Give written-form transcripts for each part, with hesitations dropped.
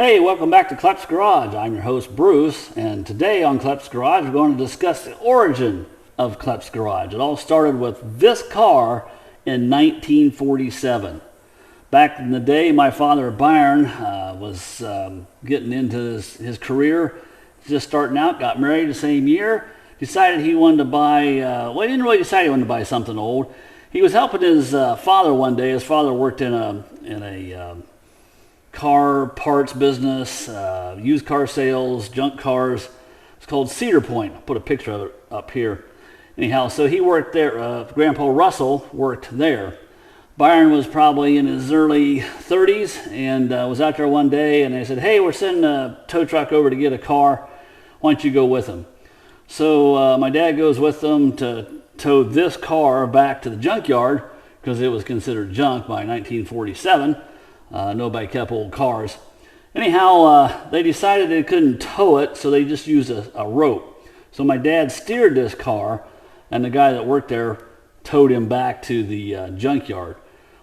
Hey, welcome back to Klepp's Garage. I'm your host, Bruce, and today on Klepp's Garage, we're going to discuss the origin of Klepp's Garage. It all started with this car in 1947. Back in the day, my father Byron was getting into his career, just starting out, got married the same year, decided he wanted to buy, he didn't really decide he wanted to buy something old. He was helping his father one day. His father worked in a car parts business, used car sales, junk cars. It's called Cedar Point. I'll put a picture of it up here. Anyhow, so he worked there. Grandpa Russell worked there. Byron was probably in his early 30s and was out there one day, and they said, hey, we're sending a tow truck over to get a car. Why don't you go with them? So my dad goes with them to tow this car back to the junkyard because it was considered junk by 1947. Nobody kept old cars. Anyhow, they decided they couldn't tow it, so they just used a rope. So my dad steered this car, and the guy that worked there towed him back to the junkyard.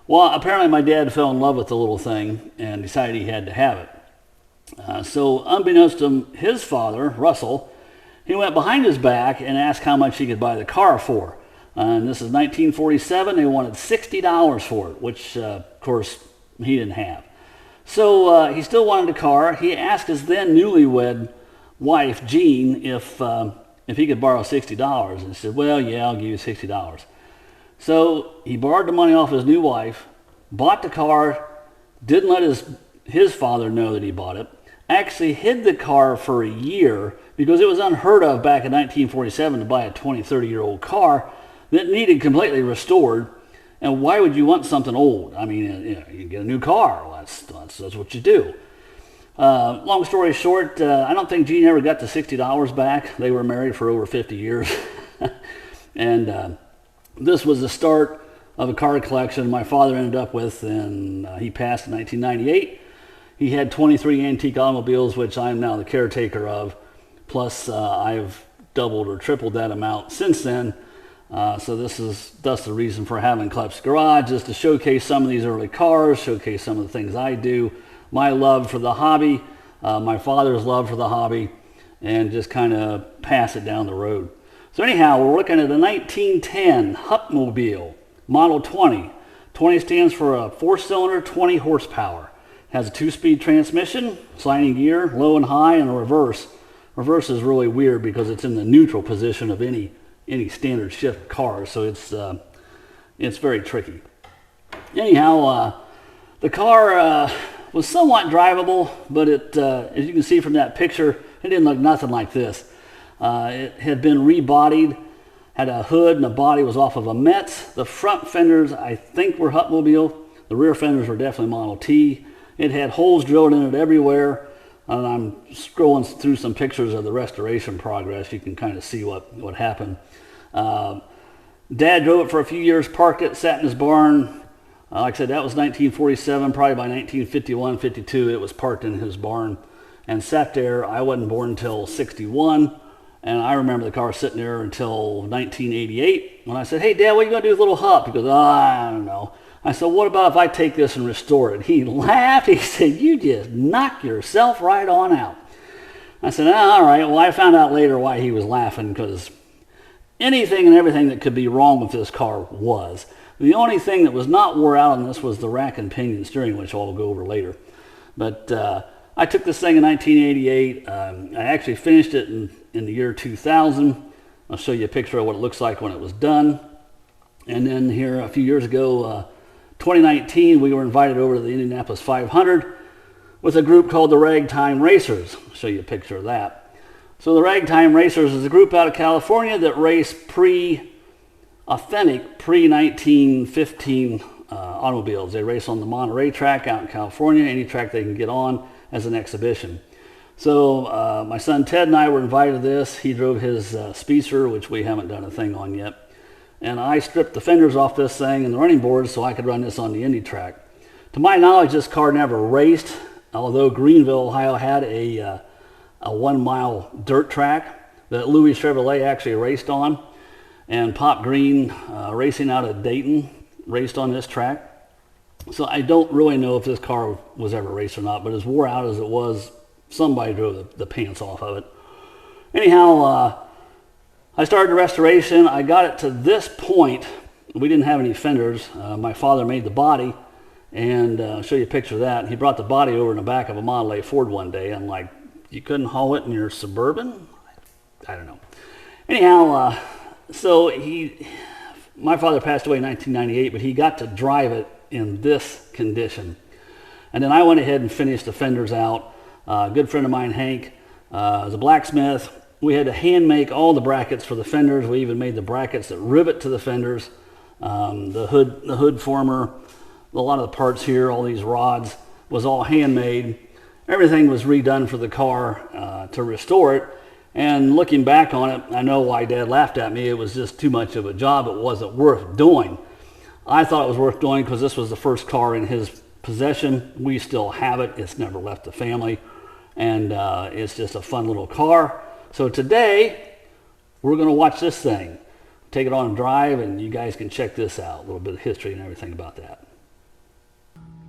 Well, apparently my dad fell in love with the little thing and decided he had to have it. So unbeknownst to his father, Russell, he went behind his back and asked how much he could buy the car for. And this is 1947. They wanted $60 for it, which, of course, he didn't have. So he still wanted the car. He asked his then newlywed wife, Jean, if he could borrow $60. And she said, well, yeah, I'll give you $60. So he borrowed the money off his new wife, bought the car, didn't let his father know that he bought it, actually hid the car for a year because it was unheard of back in 1947 to buy a 20, 30-year-old car that needed completely restored. And why would you want something old? I mean, you get a new car. Well, that's what you do. Long story short, I don't think Gene ever got the $60 back. They were married for over 50 years. And this was the start of a car collection my father ended up with, and he passed in 1998. He had 23 antique automobiles, which I'm now the caretaker of. Plus, I've doubled or tripled that amount since then. So that's the reason for having Klepp's Garage, is to showcase some of these early cars, showcase some of the things I do, my love for the hobby, my father's love for the hobby, and just kind of pass it down the road. So anyhow, we're looking at a 1910 Hupmobile, Model 20. 20 stands for a 4-cylinder, 20 horsepower. Has a 2-speed transmission, sliding gear, low and high, and a reverse. Reverse is really weird because it's in the neutral position of any standard shift car, so it's very tricky. Anyhow, the car was somewhat drivable, but it, as you can see from that picture, it didn't look nothing like this. It had been rebodied, had a hood, and the body was off of a Metz. The front fenders, I think, were Hupmobile. The rear fenders were definitely Model T. It had holes drilled in it everywhere. And I'm scrolling through some pictures of the restoration progress. You can kind of see what happened. Dad drove it for a few years, parked it, sat in his barn. Like I said, that was 1947. Probably by 1951, 52, it was parked in his barn and sat there. I wasn't born until 61, and I remember the car sitting there until 1988. When I said, hey, Dad, what are you going to do with little Hup? He goes, I don't know. I said, what about if I take this and restore it? He laughed. He said, you just knock yourself right on out. I said, all right. Well, I found out later why he was laughing, because anything and everything that could be wrong with this car was. The only thing that was not wore out on this was the rack and pinion steering, which I'll go over later. But I took this thing in 1988. I actually finished it in the year 2000. I'll show you a picture of what it looks like when it was done. And then here a few years ago, 2019, we were invited over to the Indianapolis 500 with a group called the Ragtime Racers. I'll show you a picture of that. So the Ragtime Racers is a group out of California that race authentic pre-1915 automobiles. They race on the Monterey track out in California, any track they can get on as an exhibition. So my son Ted and I were invited to this. He drove his Speedster, which we haven't done a thing on yet. And I stripped the fenders off this thing and the running boards so I could run this on the Indy track. To my knowledge, this car never raced, although Greenville, Ohio had a 1-mile dirt track that Louis Chevrolet actually raced on. And Pop Green, racing out of Dayton, raced on this track. So I don't really know if this car was ever raced or not, but as wore out as it was, somebody drove the pants off of it. Anyhow, I started the restoration. I got it to this point. We didn't have any fenders. My father made the body, and I'll show you a picture of that. He brought the body over in the back of a Model A Ford one day. I'm like, you couldn't haul it in your Suburban? I don't know. Anyhow, so my father passed away in 1998, but he got to drive it in this condition. And then I went ahead and finished the fenders out. A good friend of mine, Hank, was a blacksmith. We had to hand make all the brackets for the fenders. We even made the brackets that rivet to the fenders. The hood former, a lot of the parts here, all these rods, was all handmade. Everything was redone for the car to restore it. And looking back on it, I know why Dad laughed at me. It was just too much of a job. It wasn't worth doing. I thought it was worth doing because this was the first car in his possession. We still have it. It's never left the family. And it's just a fun little car. So today, we're going to watch this thing. Take it on a drive, and you guys can check this out. A little bit of history and everything about that.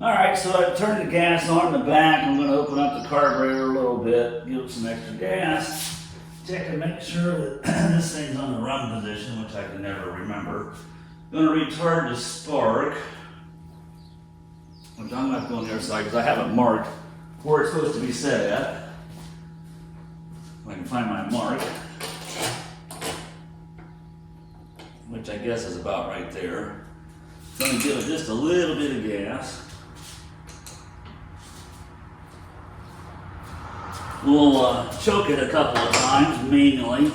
All right, so I've turned the gas on in the back. I'm going to open up the carburetor a little bit, give it some extra gas. Check and make sure that this thing's on the run position, which I can never remember. I'm going to retard the spark, which I'm not going the other side because I haven't marked where it's supposed to be set at. If I can find my mark, which I guess is about right there. I'm going to give it just a little bit of gas. We'll choke it a couple of times manually.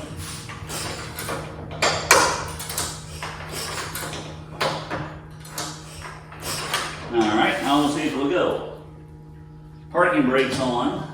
Alright, now we'll see if it'll go. Parking brakes on.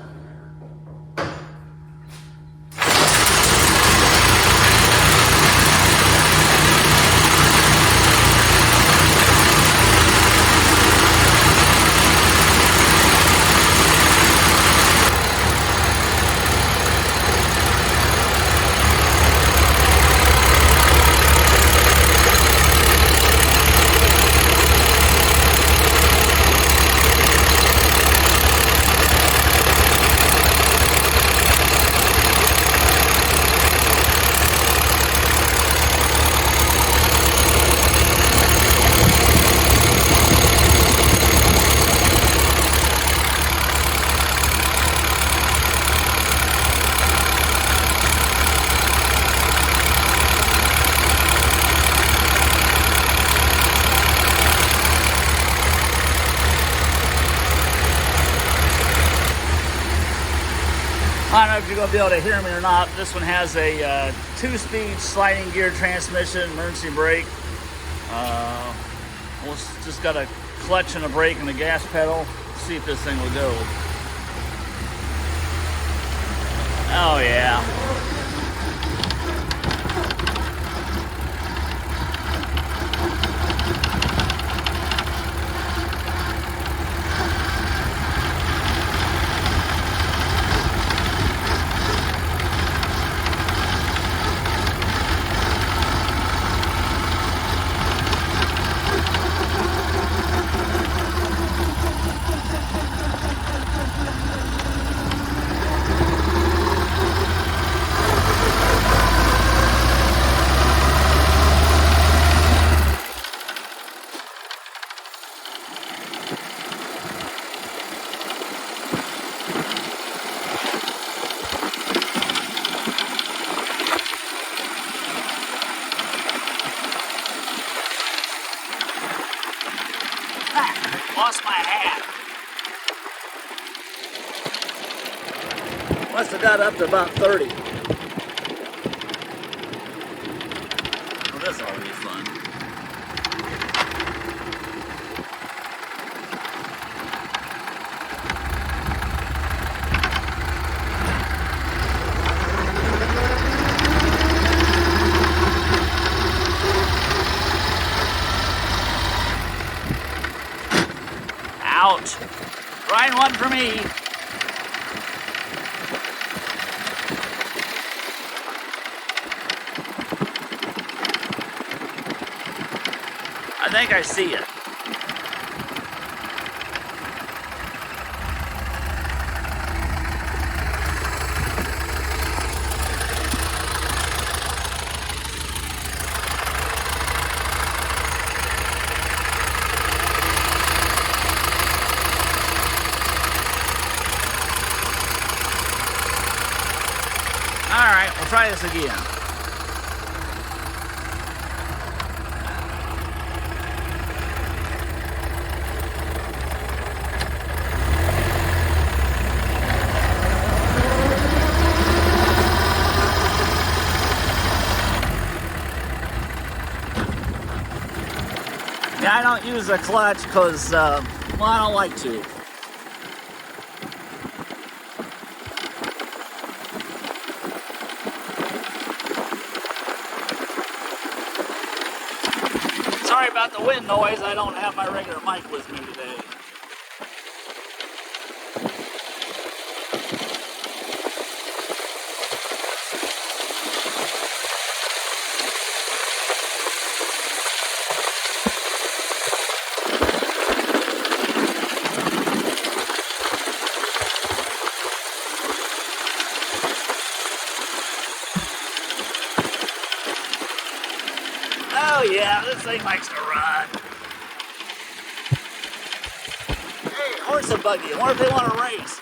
I don't know if you're going to be able to hear me or not. This one has a 2-speed sliding gear transmission, emergency brake. We'll just got a clutch and a brake and a gas pedal. Let's see if this thing will go. Oh yeah. Lost my hat. Must have got up to about 30. Well, this ought to be fun. Ouch. Trying one for me. I think I see it. Alright, we'll try this again. Yeah, I don't use the clutch because, well, I don't like to. Sorry about the wind noise, I don't have my regular mic with me today. Oh yeah, this thing likes to run. Hey, horse and buggy, I wonder if they want to race.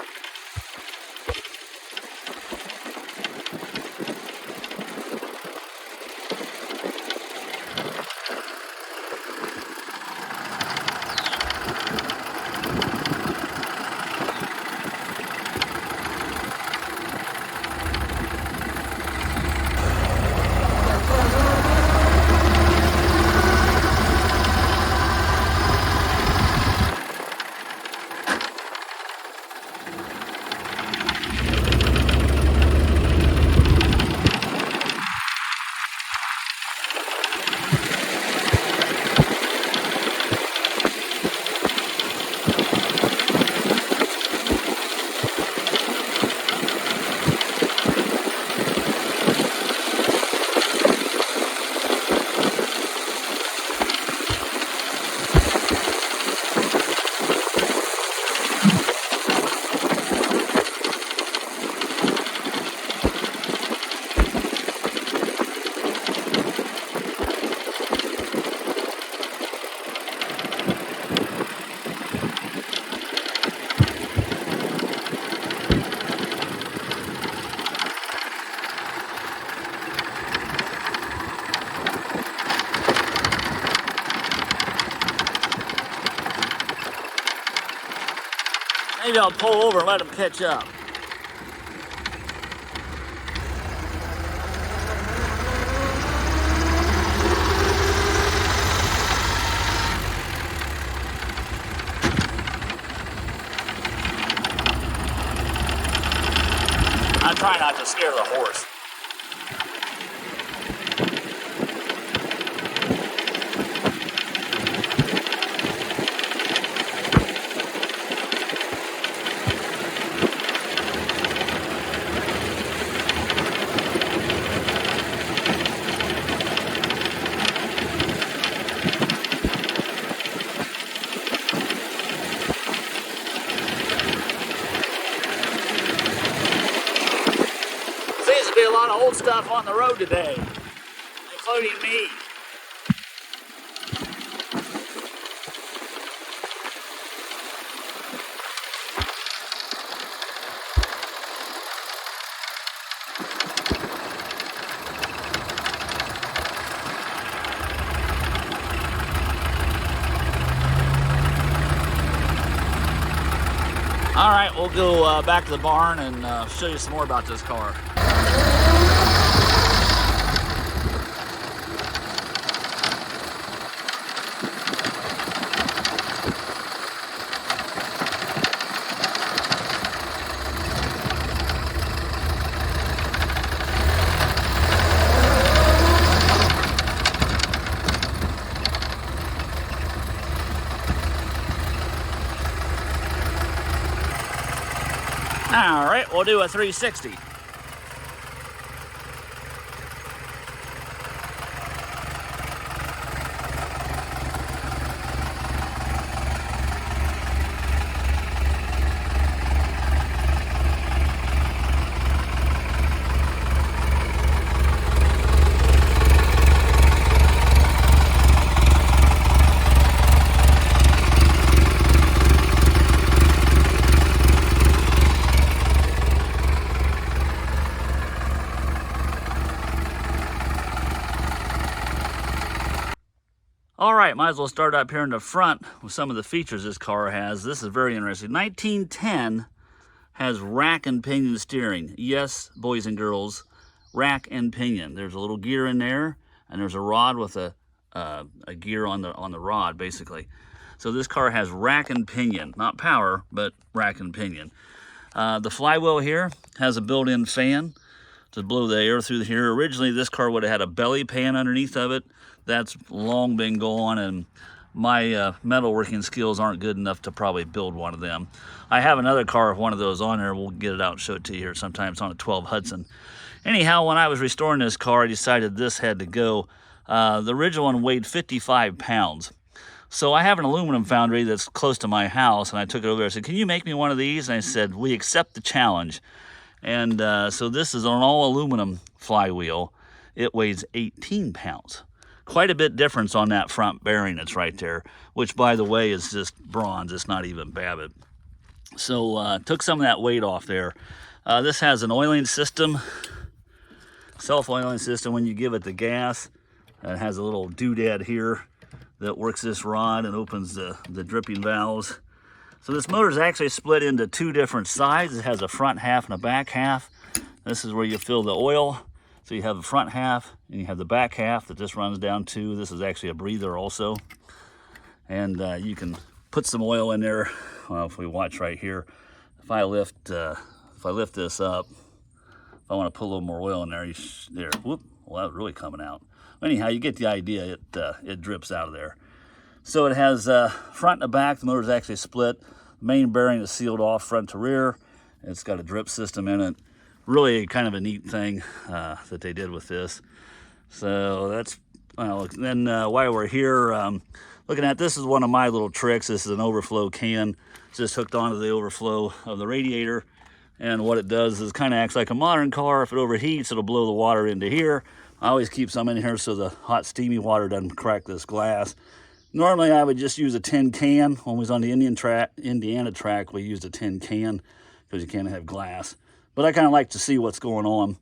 Maybe I'll pull over and let them catch up. I'm trying not to scare the horse. Seems to be a lot of old stuff on the road today, including me. All right, we'll go back to the barn and show you some more about this car. All right, we'll do a 360. right, might as well start up here in the front with some of the features this car has. This is very interesting. 1910 has rack and pinion steering. Yes, boys and girls, rack and pinion. There's a little gear in there, and there's a rod with a gear on the rod, basically. So this car has rack and pinion, not power, but rack and pinion. The flywheel here has a built-in fan to blow the air through here. Originally, this car would have had a belly pan underneath of it. That's long been gone, and my metalworking skills aren't good enough to probably build one of them. I have another car with one of those on there. We'll get it out and show it to you here sometime. It's on a 12 Hudson. Anyhow, when I was restoring this car, I decided this had to go. The original one weighed 55 pounds. So I have an aluminum foundry that's close to my house, and I took it over there. I said, can you make me one of these? And I said, we accept the challenge. And so this is an all aluminum flywheel. It weighs 18 pounds. Quite a bit difference on that front bearing that's right there, which, by the way, is just bronze. It's not even Babbitt. So took some of that weight off there. This has an oiling system, self-oiling system when you give it the gas. It has a little doodad here that works this rod and opens the dripping valves. So this motor is actually split into two different sides. It has a front half and a back half. This is where you fill the oil. So you have the front half and you have the back half that just runs down to. This is actually a breather also. And you can put some oil in there. Well, if we watch right here, if I lift this up, if I want to put a little more oil in there, there. Whoop! Well, that was really coming out. Anyhow, you get the idea. It drips out of there. So it has front and back. The motor is actually split. The main bearing is sealed off front to rear. It's got a drip system in it. Really kind of a neat thing that they did with this. So that's, well, then while we're here looking at this, is one of my little tricks. This is an overflow can. It's just hooked onto the overflow of the radiator. And what it does is kind of acts like a modern car. If it overheats, it'll blow the water into here. I always keep some in here so the hot steamy water doesn't crack this glass. Normally I would just use a tin can. When we was on the Indiana track, we used a tin can because you can't have glass. But I kind of like to see what's going on.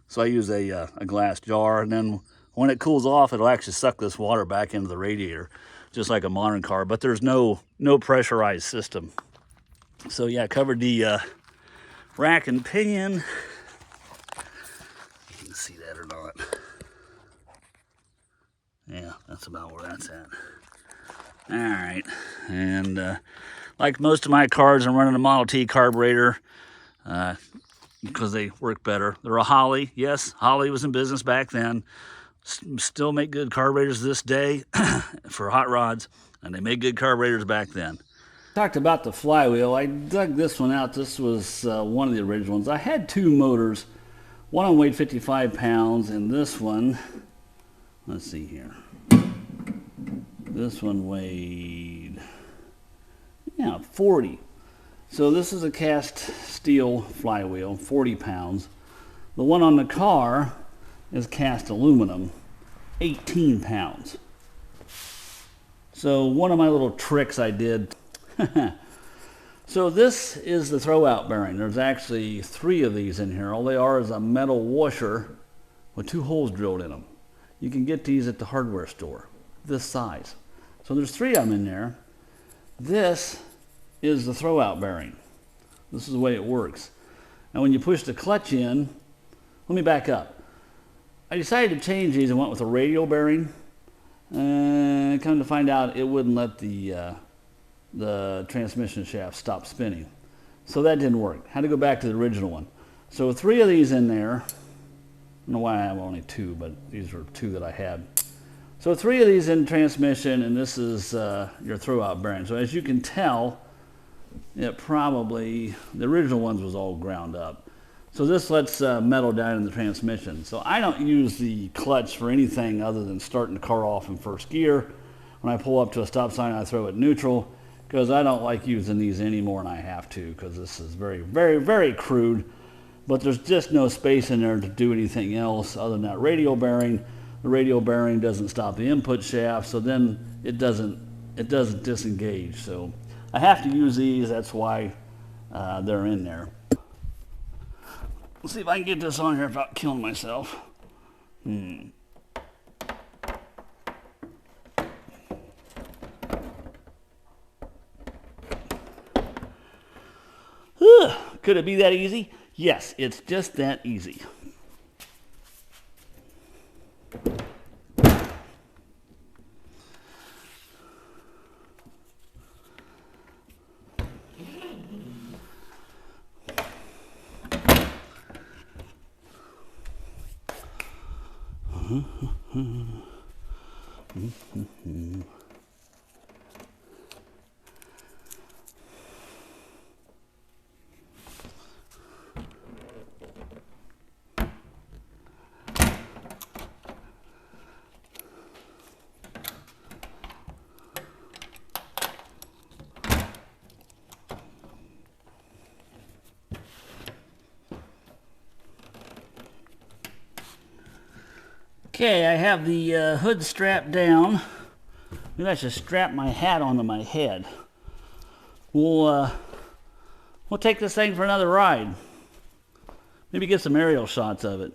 So I use a glass jar, and then when it cools off, it'll actually suck this water back into the radiator, just like a modern car, but there's no pressurized system. So yeah, I covered the rack and pinion. You can see that or not. Yeah, that's about where that's at. All right, and like most of my cars, I'm running a Model T carburetor because they work better. They're a Holley. Yes, Holley was in business back then. Still make good carburetors this day for hot rods, and they made good carburetors back then. Talked about the flywheel. I dug this one out. This was one of the original ones. I had two motors. One of them weighed 55 pounds, and this one, let's see here. This one weighed, 40. So this is a cast steel flywheel, 40 pounds. The one on the car is cast aluminum, 18 pounds. So one of my little tricks I did. So this is the throwout bearing. There's actually 3 of these in here. All they are is a metal washer with 2 holes drilled in them. You can get these at the hardware store, this size. So there's 3 of them in there. This is the throwout bearing. This is the way it works. And when you push the clutch in, let me back up. I decided to change these and went with a radial bearing. And come to find out, it wouldn't let the transmission shaft stop spinning. So that didn't work. Had to go back to the original one. So 3 of these in there. I don't know why I have only 2, but these were 2 that I had. So 3 of these in transmission, and this is your throwout bearing. So as you can tell, it probably, the original ones was all ground up. So this lets metal down in the transmission. So I don't use the clutch for anything other than starting the car off in first gear. When I pull up to a stop sign, I throw it neutral, because I don't like using these anymore, and I have to, because this is very, very, very crude. But there's just no space in there to do anything else other than that radial bearing. The radial bearing doesn't stop the input shaft, so then it doesn't disengage. So I have to use these. That's why they're in there. Let's see if I can get this on here without killing myself. Could it be that easy? Yes, it's just that easy. Okay, I have the hood strapped down. Maybe I should strap my hat onto my head. We'll take this thing for another ride. Maybe get some aerial shots of it.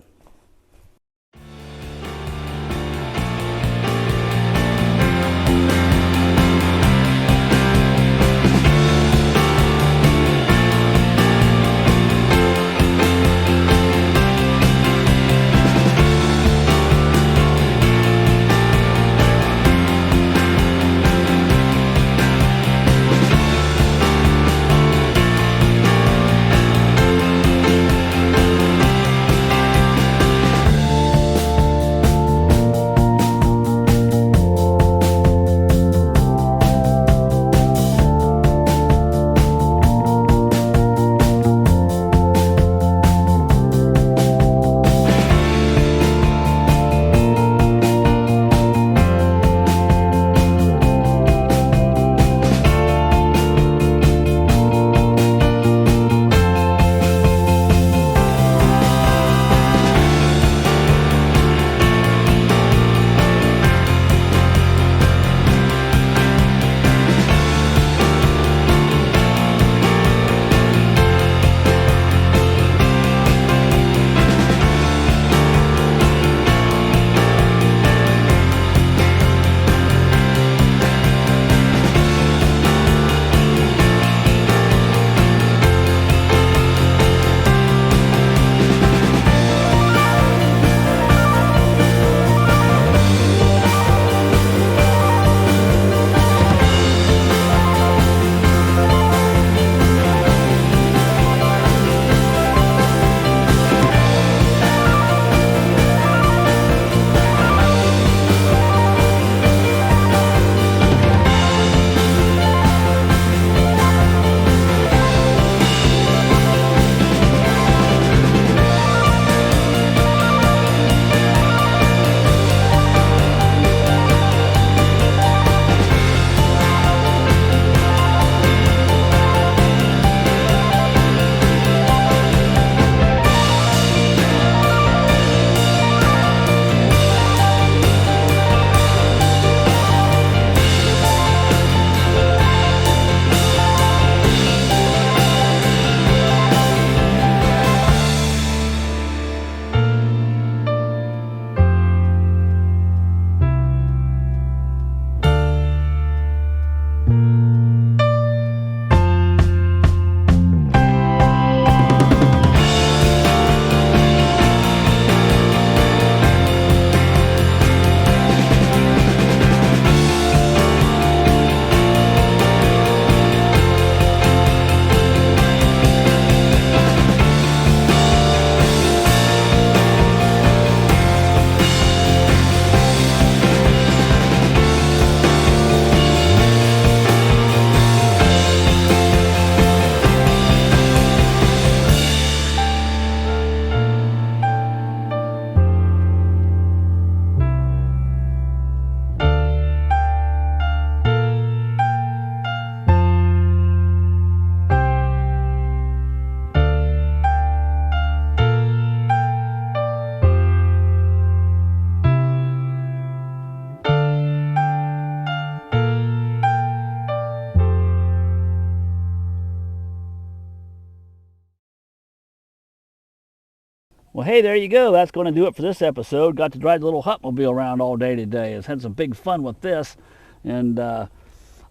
Well, hey, there you go. That's going to do it for this episode. Got to drive the little Hupmobile around all day today. I've had some big fun with this. And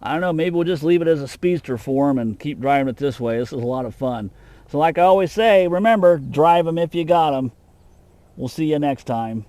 I don't know, maybe we'll just leave it as a speedster for them and keep driving it this way. This is a lot of fun. So like I always say, remember, drive them if you got them. We'll see you next time.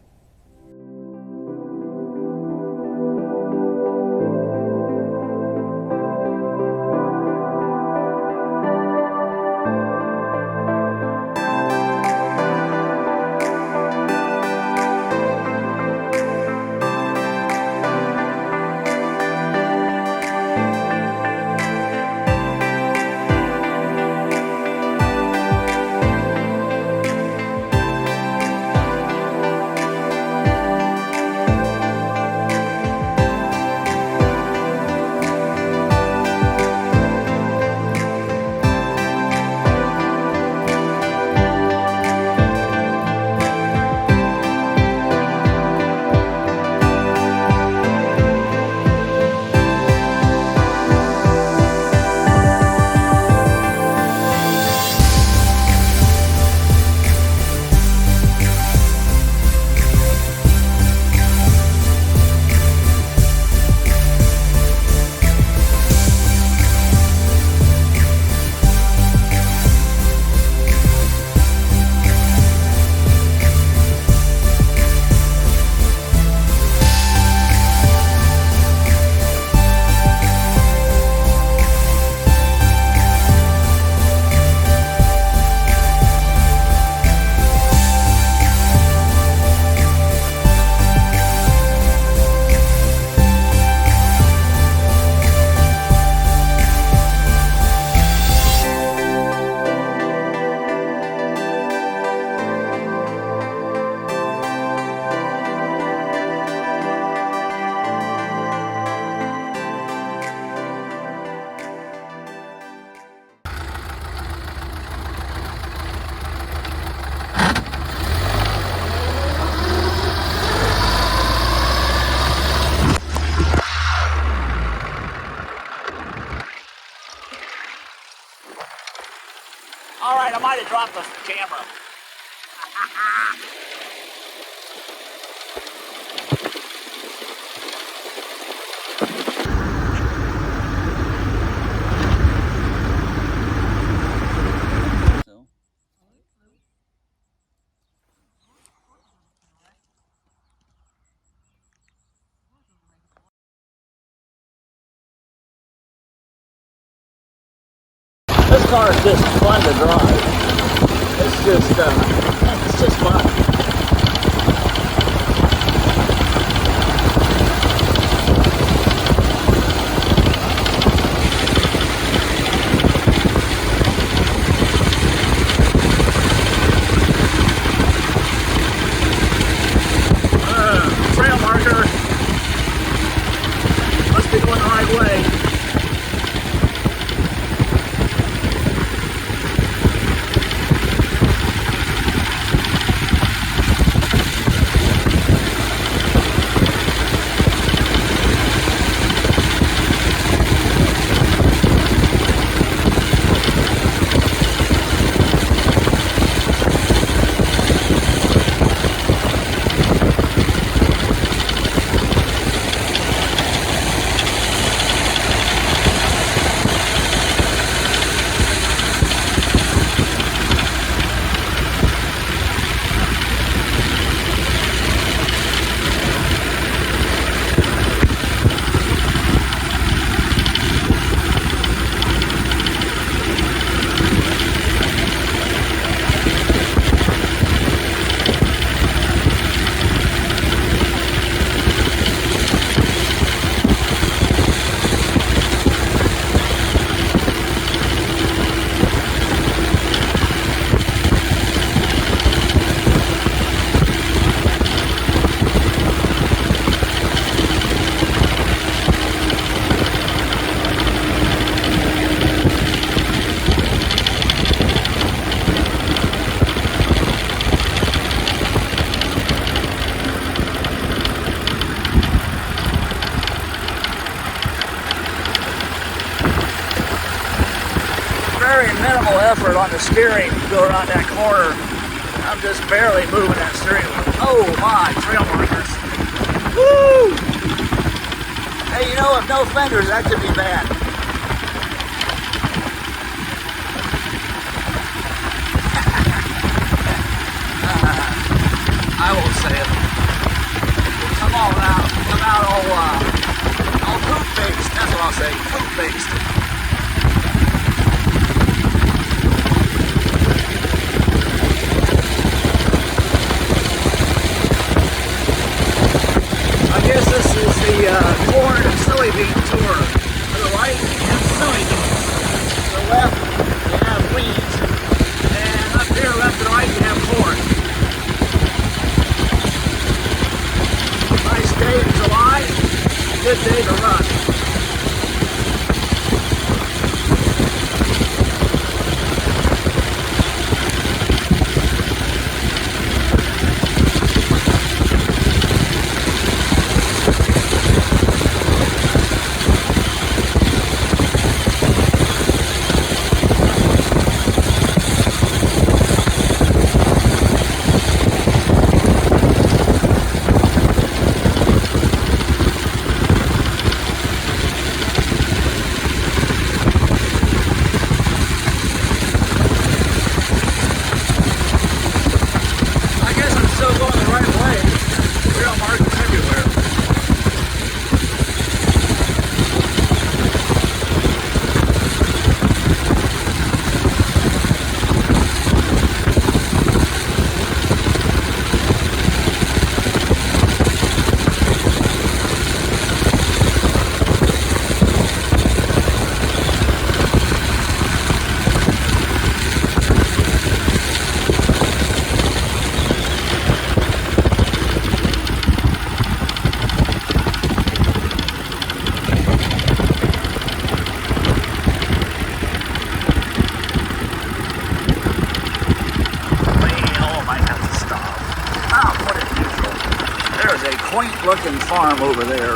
All right, I might have dropped the camera. This car is just fun to drive. It's just fun. Trail marker. Must be going the right way. Very minimal effort on the steering to go around that corner. I'm just barely moving that steering wheel. Oh my, trail markers. Woo! Hey, you know, if no fenders, that could be bad. I won't say it. Come on out. Come out all poop-based. That's what I'll say. Poop-based. I guess this is the corn and soybean tour. To the right, you have soybeans. To the left, you have wheat. And up here, left and right, you have corn. Nice day in July. Good day to run. Quaint looking farm over there.